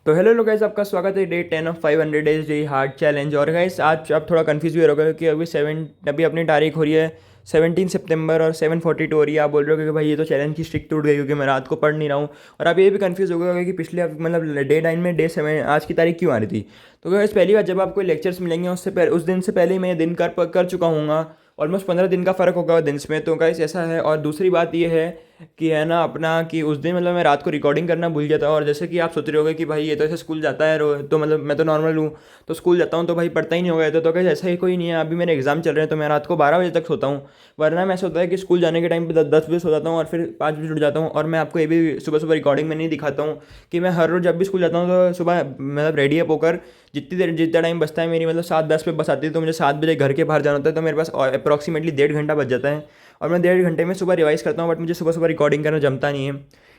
तो हेलो लोग गाइस, आपका स्वागत है day 10 of 500 days day hard challenge. और गाइस आज आप थोड़ा कंफ्यूज हुए रहोगे क्योंकि अभी अपनी तारीख हो रही है 17 सितंबर और 7:42 हो रही है। आप बोल रहे हो कि भाई ये तो चैलेंज की स्ट्रिक टूट गई क्योंकि मैं रात को पढ़ नहीं रहा हूँ। और आप ये भी कंफ्यूज हो गए होगे कि पिछले मतलब डे 9 में डे 7 आज की तारीख क्यों आ रही थी। तो गाइस पहली बार जब आपको लेक्चर्स मिलेंगे उससे पहले उस दिन से पहले ही मैं दिन कर चुका हूँ। ऑलमोस्ट 15 दिन का फ़र्क होगा दिन में, तो गाइस ऐसा है। और दूसरी बात ये है कि है ना अपना कि उस दिन मतलब मैं रात को रिकॉर्डिंग करना भूल गया था। और जैसे कि आप सोच रहे होगे कि भाई ये तो ऐसे स्कूल जाता है तो मतलब मैं तो नॉर्मल हूँ, तो स्कूल जाता हूँ तो भाई पढ़ता ही नहीं होगा। तो कैसे ऐसा ही कोई नहीं है। अभी मेरे एग्जाम चल रहे हैं तो मैं रात को 12 बजे तक सोता हूँ। वरना मैं ऐसा होता है कि स्कूल जाने के टाइम पे 10 बजे सो जाता हूँ और फिर 5 बजे उठ जाता हूँ। और मैं आपको ये भी सुबह सुबह रिकॉर्डिंग में नहीं दिखाता हूँ कि मैं हर रोज़ जब भी स्कूल जाता हूँ तो सुबह मतलब रेडी अप होकर जितना टाइम बचता है मेरी मतलब 7:10 पे बस आती है, तो मुझे 7 बजे घर के बाहर जाना होता है। तो मेरे पास अप्रॉक्सीमेटली 1.5 घंटा बच जाता है। और मैं 1.5 घंटे में सुबह रिवाइज़ करता हूँ, बट मुझे सुबह सुबह रिकॉर्डिंग करना जमता नहीं है,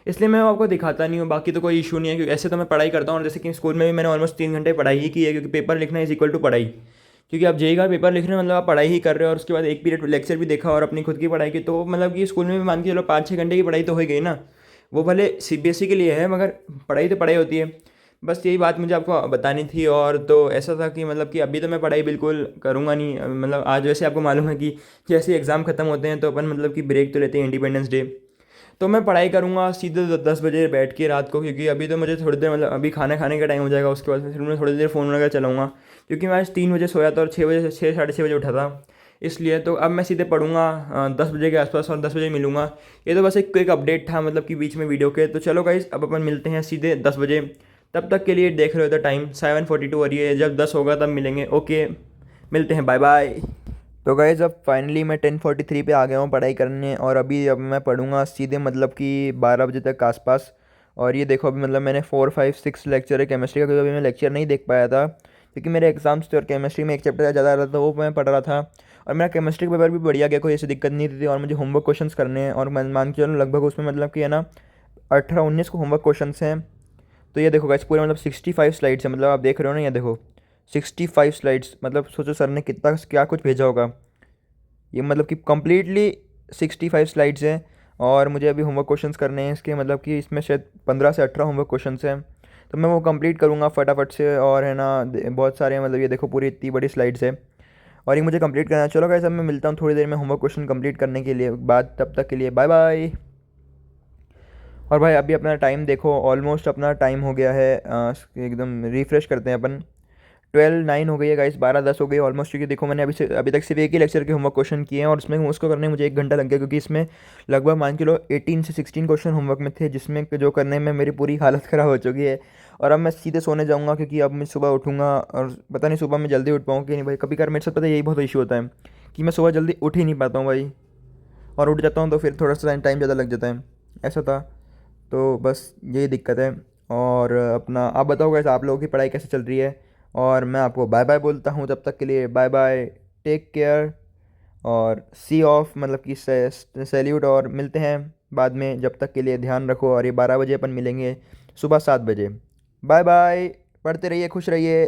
इसलिए मैं आपको दिखाता नहीं हूँ। बाकी तो कोई इशू नहीं है क्योंकि ऐसे तो मैं पढ़ाई करता हूँ। और जैसे कि स्कूल में भी मैंने ऑलमोस्ट 3 घंटे पढ़ाई ही की है, क्योंकि पेपर लिखना इज इक्वल टू पढ़ाई। क्योंकि आप जेई का पेपर लिख रहे हो मतलब आप पढ़ाई ही कर रहे हो, और उसके बाद एक पीरियड लेक्चर भी देखा और अपनी खुद की पढ़ाई की, तो मतलब कि स्कूल में भी मान के चलो 5-6 घंटे की पढ़ाई तो हो गई ना। वो भले सीबीएसई के लिए है मगर पढ़ाई तो पढ़ाई होती है। बस यही बात मुझे आपको बतानी थी। और तो ऐसा था कि मतलब कि अभी तो मैं पढ़ाई बिल्कुल करूँगा नहीं। मतलब आज वैसे आपको मालूम है कि जैसे एग्ज़ाम ख़त्म होते हैं तो अपन मतलब कि ब्रेक तो लेते हैं इंडिपेंडेंस डे। तो मैं पढ़ाई करूँगा सीधे 10 बजे बैठ के रात को, क्योंकि अभी तो मुझे थोड़ी देर मतलब अभी खाना खाने का टाइम हो जाएगा, उसके बाद फिर मैं थोड़ी देर फ़ोन वगैरह चलाऊँगा। क्योंकि मैं आज 3 बजे सोया था और 6 बजे 6 साढ़े 6 बजे उठा था, इसलिए तो अब मैं सीधे पढ़ूंगा 10 बजे के आसपास और 10 बजे मिलूंगा। ये तो बस एक क्विक अपडेट था मतलब कि बीच में वीडियो के। तो चलो गाइस अब अपन मिलते हैं सीधे 10 बजे। तब तक के लिए देख रहे हो तो टाइम 7:42 हो रही है, जब 10 होगा तब मिलेंगे। ओके, मिलते हैं, बाय बाय। तो गाइज अब फाइनली मैं 10:43 पे आ गया हूँ पढ़ाई करने, और अब मैं पढ़ूंगा सीधे मतलब कि 12 बजे तक आसपास। और ये देखो अभी मतलब मैंने 4 5 6 लेक्चर है केमिस्ट्री का, क्योंकि अभी मैं लेक्चर नहीं देख पाया था क्योंकि मेरे एग्जाम्स थे और केमिस्ट्री में एक चैप्टर ज़्यादा रहा था, वो मैं पढ़ रहा था। और मेरा केमिस्ट्री का पेपर भी बढ़िया गया, कोई ऐसी दिक्कत नहीं थी। और मुझे होमवर्क क्वेश्चंस करने हैं, और मैं मान के चलो लगभग उसमें मतलब कि है ना 18-19 को होमवर्क क्वेश्चंस हैं। तो ये देखो गाइस पूरे मतलब 65 स्लाइड्स है, मतलब आप देख रहे हो ना, ये देखो 65 स्लाइड्स। मतलब सोचो सर ने कितना क्या कुछ भेजा होगा। ये मतलब कि कम्प्लीटली 65 स्लाइड्स हैं। और मुझे अभी होमवर्क क्वेश्चंस करने हैं इसके, मतलब कि इसमें शायद 15 से 18 होमवर्क क्वेश्चंस हैं। तो मैं वो कंप्लीट करूँगा फटाफट से। और है ना बहुत सारे हैं, मतलब ये देखो पूरी इतनी बड़ी स्लाइड्स है और ये मुझे कंप्लीट करना है। चलो गाइस अब मैं मिलता हूँ थोड़ी देर में होमवर्क क्वेश्चन कंप्लीट करने के लिए बाद, तब तक के लिए बाय बाय। और भाई अभी अपना टाइम देखो, ऑलमोस्ट अपना टाइम हो गया है एकदम रिफ्रेश करते हैं अपन। 12:09 हो गई है गाइस, 12:10 हो गई ऑलमोस्ट। क्योंकि देखो मैंने अभी तक सिर्फ एक ही लेक्चर के होमवर्क क्वेश्चन किए हैं, और उसमें उसको करने में मुझे 1 घंटा लग गया, क्योंकि इसमें लगभग मान के लो 18 से 16 क्वेश्चन होमवर्क में थे, जिसमें जो करने में मेरी पूरी हालत ख़राब हो चुकी है। और अब मैं सीधे सोने जाऊँगा, क्योंकि अब मैं सुबह उठूँगा और पता नहीं सुबह मैं जल्दी उठ पाऊँ कि नहीं भाई। कभी कभार मेरे साथ पता है यही बहुत इशू होता है कि मैं सुबह जल्दी उठ ही नहीं पाता हूँ भाई, और उठ जाता हूँ तो फिर थोड़ा सा टाइम ज़्यादा लग जाता है, ऐसा था। तो बस यही दिक्कत है। और अपना आप बताओ कैसे आप लोगों की पढ़ाई कैसे चल रही है। और मैं आपको बाय बाय बोलता हूँ, तब तक के लिए बाय बाय, टेक केयर और सी ऑफ, मतलब कि सैल्यूट। और मिलते हैं बाद में, जब तक के लिए ध्यान रखो। और ये 12 बजे अपन मिलेंगे सुबह 7 बजे। बाय बाय, पढ़ते रहिए, खुश रहिए।